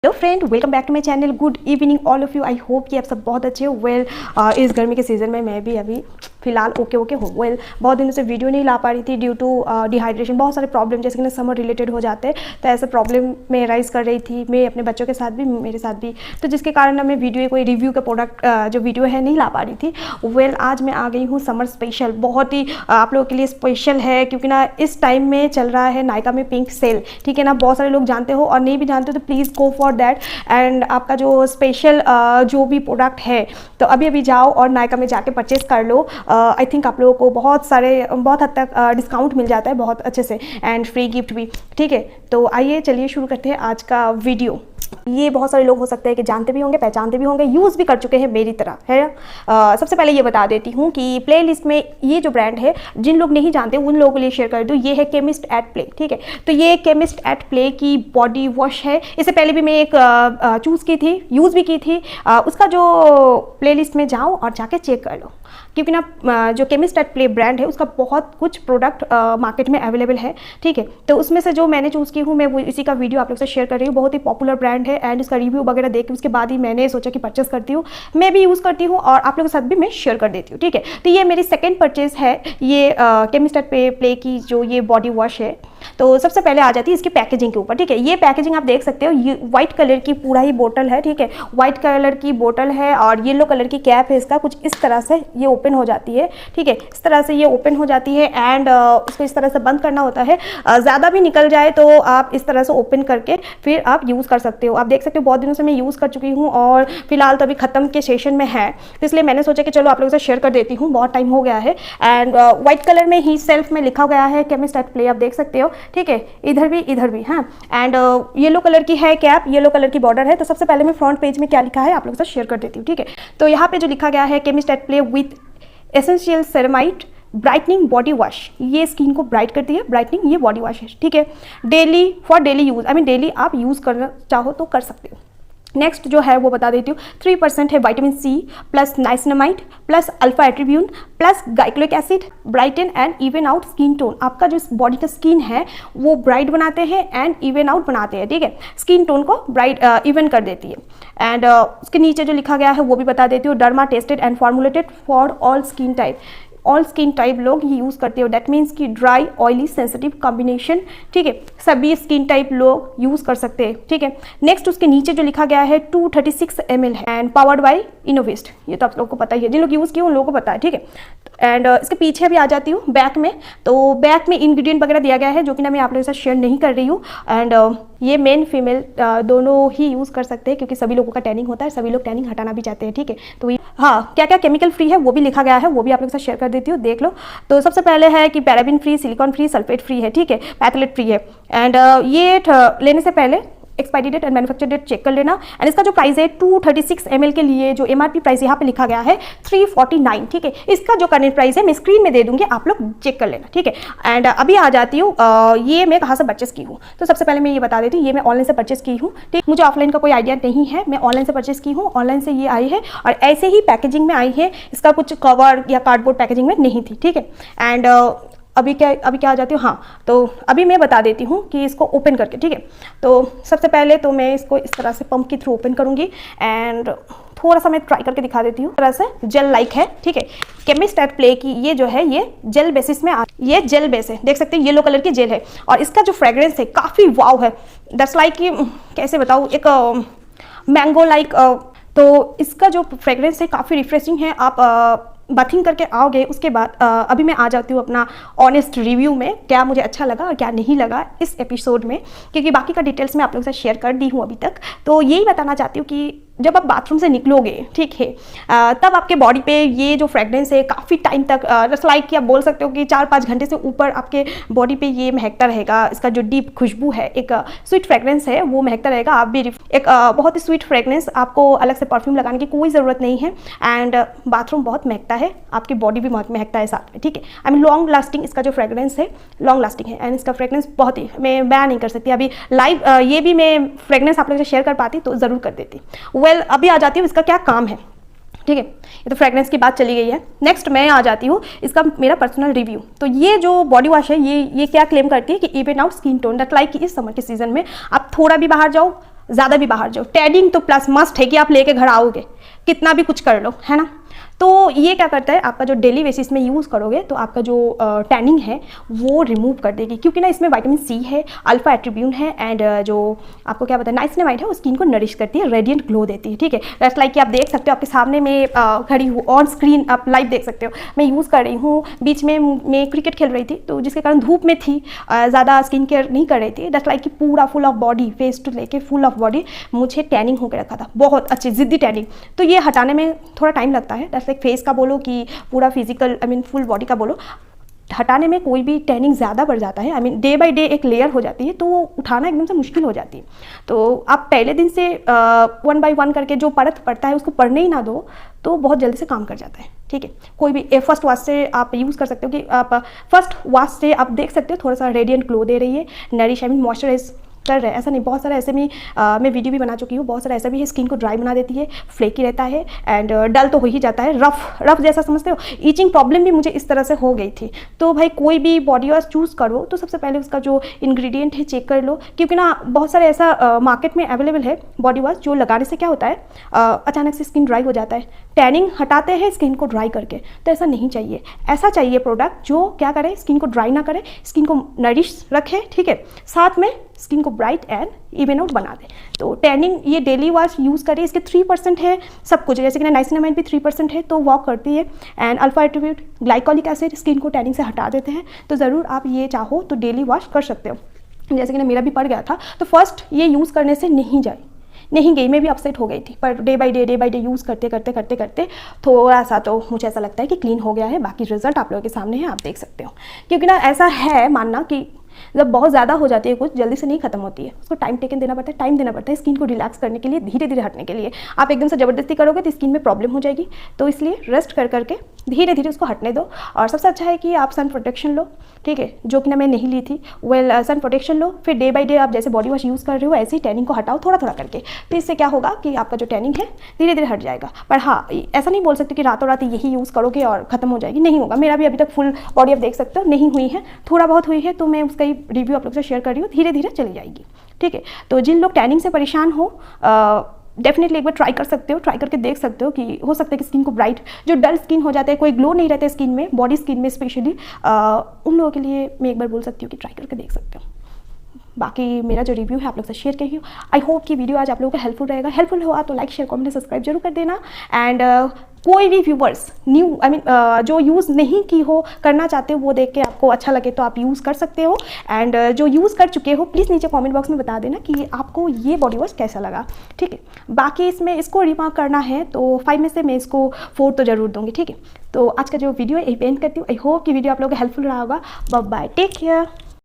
Hello friend, welcome back to my channel. Good evening all of you. I hope कि आप सब बहुत अच्छे हो। वेल इस गर्मी के सीज़न में मैं भी अभी फिलहाल ओके हूँ। वेल बहुत दिनों से वीडियो नहीं ला पा रही थी ड्यू टू डिहाइड्रेशन। बहुत सारे प्रॉब्लम जैसे कि ना समर रिलेटेड हो जाते हैं, तो ऐसे प्रॉब्लम में राइज कर रही थी मैं अपने बच्चों के साथ भी, मेरे साथ भी। तो जिसके कारण ना मैं वीडियो कोई रिव्यू का प्रोडक्ट जो वीडियो है नहीं ला पा रही थी। वेल आज मैं आ गई हूँ समर स्पेशल, बहुत ही आप लोगों के लिए स्पेशल है क्योंकि ना इस टाइम में चल रहा है नायका में पिंक सेल। ठीक है ना, बहुत सारे लोग जानते हो और नहीं भी जानते हो तो please go for that. And आपका जो स्पेशल जो भी प्रोडक्ट है तो अभी जाओ और नायका में जाके परचेस कर लो। आई थिंक आप लोगों को बहुत हद तक डिस्काउंट मिल जाता है बहुत अच्छे से, एंड फ्री गिफ्ट भी। ठीक है, तो आइए चलिए शुरू करते हैं आज का वीडियो। ये बहुत सारे लोग हो सकते हैं कि जानते भी होंगे, पहचानते भी होंगे, यूज़ भी कर चुके हैं मेरी तरह है। सबसे पहले ये बता देती हूँ कि प्लेलिस्ट में ये जो ब्रांड है जिन लोग नहीं जानते उन लोगों के लिए शेयर कर दूँ। ये है केमिस्ट एट प्ले। ठीक है, तो ये केमिस्ट एट प्ले की बॉडी वॉश है। इससे पहले भी मैं एक चूज़ की थी, यूज़ भी की थी। उसका जो प्लेलिस्ट में जाओ और जाके चेक कर लो क्योंकि ना जो केमिस्ट एट प्ले ब्रांड है उसका बहुत कुछ प्रोडक्ट मार्केट में अवेलेबल है। ठीक है, तो उसमें से जो मैंने चूज़ की हूँ मैं वो इसी का वीडियो आप लोग से शेयर कर रही हूँ। बहुत ही पॉपुलर ब्रांड है एंड इसका रिव्यू वगैरह देख के उसके बाद ही मैंने सोचा कि परचेस करती हूँ। मैं भी यूज़ करती हूँ और आप लोगों के साथ भी मैं शेयर कर देती हूँ। ठीक है, तो ये मेरी सेकेंड परचेज है ये केमिस्ट एट प्ले की जो ये बॉडी वॉश है। तो सबसे पहले आ जाती है इसकी पैकेजिंग के ऊपर। ठीक है, ये पैकेजिंग आप देख सकते हो, ये व्हाइट कलर की पूरा ही बोतल है। ठीक है, व्हाइट कलर की बोतल है और येलो कलर की कैप है इसका। कुछ इस तरह से ये ओपन हो जाती है। ठीक है, इस तरह से ये ओपन हो जाती है एंड इसको इस तरह से बंद करना होता है। ज़्यादा भी निकल जाए तो आप इस तरह से ओपन करके फिर आप यूज़ कर सकते हो। आप देख सकते हो बहुत दिनों से मैं यूज़ कर चुकी हूँ और फिलहाल तो अभी ख़त्म के सेशन में है, तो इसलिए मैंने सोचा कि चलो आप लोगों से शेयर कर देती हूँ। बहुत टाइम हो गया है एंड व्हाइट कलर में ही सेल्फ में लिखा गया है केमिस्ट एट प्ले, आप देख सकते हो। ठीक है, इधर भी हाँ, एंड येलो कलर की है कैप, येलो कलर की बॉर्डर है। तो सबसे पहले मैं फ्रंट पेज में क्या लिखा है आप लोगों के साथ शेयर कर देती हूँ। ठीक है, तो यहाँ पे जो लिखा गया है chemist at play with essential ceramide brightening body wash, ये स्किन को ब्राइट करती है, ब्राइटनिंग ये बॉडी वॉश है। ठीक है, daily for daily use, I mean daily आप यूज़ करना चाहो तो कर सकते हो। नेक्स्ट जो है वो बता देती हूँ, 3% है vitamin C plus niacinamide plus alpha arbutin plus glycolic acid, brighten and even out skin tone. आपका जो बॉडी का स्किन है वो ब्राइट बनाते हैं एंड इवन आउट बनाते हैं। ठीक है, स्किन टोन को ब्राइट इवन कर देती है। एंड उसके नीचे जो लिखा गया है वो भी बता देती हूँ, derma tested and formulated for all skin type. All skin type लोग ही यूज़ करते हो, दैट मीन्स कि ड्राई ऑयली सेंसिटिव कॉम्बिनेशन। ठीक है, सभी स्किन टाइप लोग यूज़ कर सकते हैं। ठीक है, नेक्स्ट उसके नीचे जो लिखा गया है 236 ml है एंड पावर्ड बाय इनोवेस्ट। ये तो आप लोगों को पता ही है, जिन लोग यूज़ किए उन लोगों को पता है। ठीक है, एंड इसके पीछे भी आ जाती हूँ बैक में, तो बैक में इंग्रेडिएंट वगैरह दिया गया है जो कि ना मैं आप लोगों के साथ शेयर नहीं कर रही हूँ। एंड ये मेन फीमेल दोनों ही यूज़ कर सकते हैं क्योंकि सभी लोगों का टैनिंग होता है, सभी लोग टैनिंग हटाना भी चाहते हैं। ठीक है, तो हाँ, क्या क्या केमिकल फ्री है वो भी लिखा गया है, वो भी आप लोगों के साथ शेयर कर देती हूँ, देख लो। तो सबसे पहले है कि paraben free, silicon free, sulphate free है। ठीक है, पैथलेट फ्री है। एंड ये लेने से पहले expiry date and manufacture date check कर लेना। एंड इसका जो प्राइस है 236 ml के लिए जो MRP प्राइस यहाँ पे लिखा गया है 349। ठीक है, इसका जो करंट प्राइस है मैं स्क्रीन में दे दूंगी, आप लोग चेक कर लेना। ठीक है, एंड अभी आ जाती हूँ ये मैं कहाँ से परचेस की हूँ। तो सबसे पहले मैं ये बता देती हूँ, ये मैं ऑनलाइन से परचेस की हूँ। ठीक, मुझे ऑफलाइन का कोई आइडिया नहीं है, मैं ऑनलाइन से परचेस की हूँ। ऑनलाइन से ये आई है और ऐसे ही पैकेजिंग में आई है, इसका कुछ कवर या कार्डबोर्ड पैकेजिंग में नहीं थी। ठीक है, एंड अभी क्या आ जाती हूँ, हाँ, तो अभी मैं बता देती हूँ कि इसको ओपन करके। ठीक है, तो सबसे पहले तो मैं इसको इस तरह से पंप के थ्रू ओपन करूँगी एंड थोड़ा सा मैं ट्राई करके दिखा देती हूँ। तरह से जेल लाइक है। ठीक है, केमिस्ट एट प्ले की ये जो है ये जेल बेसिस में ये जेल बेस है, देख सकते हैं येलो कलर की जेल है और इसका जो फ्रेग्रेंस है काफ़ी वाव है। दैट्स लाइक कि कैसे बताऊँ, एक मैंगो लाइक। तो इसका जो फ्रेग्रेंस है काफ़ी रिफ्रेशिंग है। आप बाथिंग करके आओगे उसके बाद अभी मैं आ जाती हूँ अपना ऑनेस्ट रिव्यू में, क्या मुझे अच्छा लगा और क्या नहीं लगा इस एपिसोड में, क्योंकि बाकी का डिटेल्स मैं आप लोगों से शेयर कर दी हूँ अभी तक। तो यही बताना चाहती हूँ कि जब आप बाथरूम से निकलोगे, ठीक है, तब आपके बॉडी पे ये जो फ्रेग्रेंस है काफ़ी टाइम तक, जस्ट लाइक कि आप बोल सकते हो कि 4-5 घंटे से ऊपर आपके बॉडी पे ये महकता रहेगा। इसका जो डीप खुशबू है, एक स्वीट फ्रेग्रेंस है, वो महकता रहेगा। आप भी एक बहुत ही स्वीट फ्रेग्रेंस, आपको अलग से परफ्यूम लगाने की कोई ज़रूरत नहीं है। एंड बाथरूम बहुत महकता है, आपकी बॉडी भी बहुत महकता है साथ में। ठीक है, आई मीन लॉन्ग लास्टिंग इसका जो फ्रेग्रेंस है, लॉन्ग लास्टिंग है एंड इसका फ्रेग्रेंस बहुत ही, मैं बयान नहीं कर सकती अभी लाइव, ये भी मैं फ्रेग्रेंस आप लोगों से शेयर कर पाती तो ज़रूर कर देती। वेल अभी आ जाती हूँ इसका क्या काम है। ठीक है, ये तो फ्रेग्रेंस की बात चली गई है। नेक्स्ट मैं आ जाती हूँ इसका मेरा पर्सनल रिव्यू। तो ये जो बॉडी वॉश है ये क्या क्लेम करती है कि even out skin tone, that like कि इस समर के सीजन में आप थोड़ा भी बाहर जाओ, ज़्यादा भी बाहर जाओ, टैनिंग तो प्लस मस्ट है कि आप लेके घर आओगे, कितना भी कुछ कर लो, है ना। तो ये क्या करता है, आपका जो डेली बेसिस में यूज़ करोगे तो आपका जो टैनिंग है वो रिमूव कर देगी, क्योंकि ना इसमें विटामिन सी है, अल्फा एट्रीब्यूट है, एंड जो आपको क्या बताया नाइसिनामाइड है, वो स्किन को नरिश करती है, रेडिएंट ग्लो देती है, ठीक है। जैसे लाइक कि आप देख सकते हो, आपके सामने में खड़ी हूँ ऑन स्क्रीन, आप लाइव देख सकते हो, मैं यूज़ कर रही हूँ। बीच में मैं क्रिकेट खेल रही थी, तो जिसके कारण धूप में थी, ज़्यादा स्किन केयर नहीं कर रही थी, जैसे लाइक कि पूरा full of body, face to लेके फुल ऑफ बॉडी मुझे टैनिंग होकर रखा था, बहुत अच्छी जिद्दी टैनिंग। तो ये हटाने में थोड़ा टाइम लगता है, जैसे लाइक फेस का बोलो कि पूरा physical I mean full body का बोलो, हटाने में कोई भी टैनिंग ज़्यादा बढ़ जाता है, I mean day by day एक लेयर हो जाती है, तो वो उठाना एकदम से मुश्किल हो जाती है। तो आप पहले दिन से 1 बाय 1 करके जो परत पड़ता है उसको पढ़ने ही ना दो, तो बहुत जल्दी से काम कर जाता है, ठीक है। कोई भी फर्स्ट वॉश से आप यूज़ कर सकते हो कि आप फर्स्ट वॉश से आप देख सकते हो थोड़ा सा रेडिएंट ग्लो दे रही है, नरिश आई मीन मॉइस्चराइज कर रहे हैं, ऐसा नहीं, बहुत सारा ऐसे में मैं वीडियो भी बना चुकी हूँ, बहुत सारा ऐसा भी है स्किन को ड्राई बना देती है, फ्लेकी रहता है, एंड डल तो हो ही जाता है, रफ जैसा समझते हो। ईचिंग प्रॉब्लम भी मुझे इस तरह से हो गई थी। तो भाई कोई भी बॉडी वॉश चूज़ करो तो सबसे पहले उसका जो इंग्रेडिएंट है चेक कर लो, क्योंकि ना बहुत सारे ऐसा मार्केट में अवेलेबल है बॉडी वॉश जो लगाने से क्या होता है, अचानक से स्किन ड्राई हो जाता है, टैनिंग हटाते हैं स्किन को ड्राई करके, तो ऐसा नहीं चाहिए। ऐसा चाहिए प्रोडक्ट जो क्या करे, स्किन को ड्राई ना करे, स्किन को नरिश रखे, ठीक है, साथ में स्किन को ब्राइट एंड इवन आउट बना दे। तो टैनिंग ये डेली वॉश यूज़ करें, इसके 3% है सब कुछ, जैसे कि ना नाइसिनामाइड भी 3% है, तो वर्क करती है, and alpha attribute, glycolic acid skin को टैनिंग से हटा देते हैं। तो ज़रूर आप ये चाहो तो डेली वॉश कर सकते हो। जैसे कि ना मेरा भी पड़ गया था, तो फर्स्ट ये यूज़ करने से नहीं गई, मैं भी अपसेट हो गई थी, per day by day use करते थोड़ा सा तो मुझे ऐसा लगता है कि क्लीन हो गया है। बाकी रिजल्ट आप लोगों के सामने है, आप देख सकते हो। क्योंकि ना ऐसा है मानना कि जब बहुत ज़्यादा हो जाती है कुछ, जल्दी से नहीं खत्म होती है, उसको टाइम देना पड़ता है स्किन को रिलैक्स करने के लिए, धीरे धीरे हटने के लिए। आप एकदम से ज़बरदस्ती करोगे तो स्किन में प्रॉब्लम हो जाएगी, तो इसलिए रेस्ट करके धीरे धीरे उसको हटने दो। और सबसे अच्छा है कि आप सन प्रोटेक्शन लो, ठीक है, जो कि ना मैं नहीं ली थी। सन प्रोटेक्शन लो, फिर डे बाय डे आप जैसे बॉडी वॉश यूज़ कर रहे हो ऐसे ही टैनिंग को हटाओ थोड़ा करके। तो इससे क्या होगा कि आपका जो टैनिंग है धीरे धीरे हट जाएगा। पर हाँ, ऐसा नहीं बोल सकते कि रातों रात यही यूज़ करोगे और ख़त्म हो जाएगी, नहीं होगा। मेरा भी अभी तक फुल बॉडी आप देख सकते हो नहीं हुई है, थोड़ा बहुत हुई है, तो मैं उसका ही रिव्यू आप लोग से शेयर कर रही हूँ, धीरे धीरे चली जाएगी, ठीक है। तो जिन लोग टैनिंग से परेशान हो, डेफिनेटली एक बार ट्राई कर सकते हो, ट्राई करके देख सकते हो कि हो सकता है कि स्किन को ब्राइट, जो डल स्किन हो जाता है, कोई ग्लो नहीं रहता है स्किन में, बॉडी स्किन में स्पेशली, उन लोगों के लिए मैं एक बार बोल सकती हूँ कि ट्राई करके देख सकते हो। बाकी मेरा जो रिव्यू है आप लोग से शेयर करी हूँ। आई होप कि वीडियो आज आप लोगों को हेल्पफुल रहेगा। हेल्पफुल हुआ तो लाइक शेयर कमेंट सब्सक्राइब जरूर कर देना। एंड कोई भी व्यूवर्स न्यू आई मीन जो यूज़ नहीं की हो, करना चाहते हो, वो देख के आपको अच्छा लगे तो आप यूज़ कर सकते हो। एंड जो यूज़ कर चुके हो प्लीज़ नीचे कमेंट बॉक्स में बता देना कि आपको ये बॉडी वॉश कैसा लगा, ठीक है। बाकी इसमें इसको रिमार्क करना है तो 5 में से मैं इसको 4 तो ज़रूर दूँगी, ठीक है। तो आज का जो वीडियो है यही एंड करती हूँ। आई होप कि वीडियो आप लोगों को हेल्पफुल रहा होगा। Bye bye, take care.